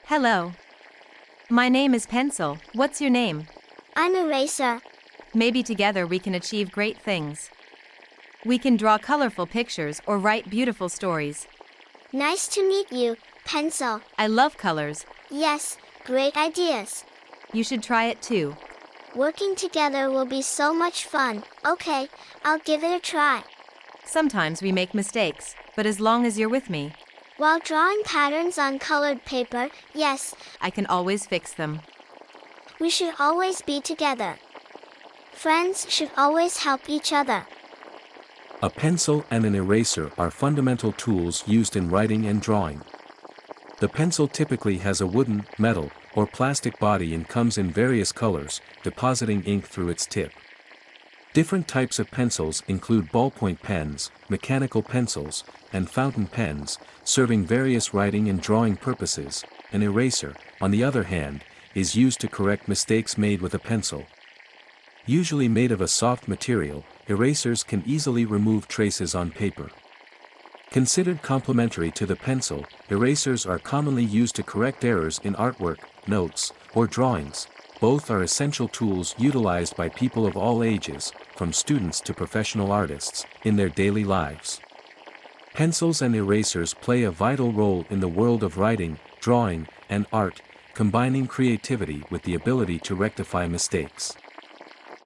Hello. My name is Pencil. What's your name? I'm Eraser. Maybe together we can achieve great things. We can draw colorful pictures or write beautiful stories. Nice to meet you, Pencil. I love colors. Yes, great ideas. You should try it too. Working together will be so much fun. Okay, I'll give it a try. Sometimes we make mistakes, but as long as you're with me, While drawing patterns on colored paper, yes, I can always fix them. we should always be together. Friends should always help each other. A pencil and an eraser are fundamental tools used in writing and drawing. The pencil typically has a wooden, metal, or plastic body and comes in various colors, depositing ink through its tip. Different types of pencils include ballpoint pens, mechanical pencils, and fountain pens, serving various writing and drawing purposes. An eraser, on the other hand, is used to correct mistakes made with a pencil. Usually made of a soft material, erasers can easily remove traces on paper. Considered complementary to the pencil, erasers are commonly used to correct errors in artwork, notes, or drawings. Both are essential tools utilized by people of all ages, from students to professional artists, in their daily lives. Pencils and erasers play a vital role in the world of writing, drawing, and art, combining creativity with the ability to rectify mistakes.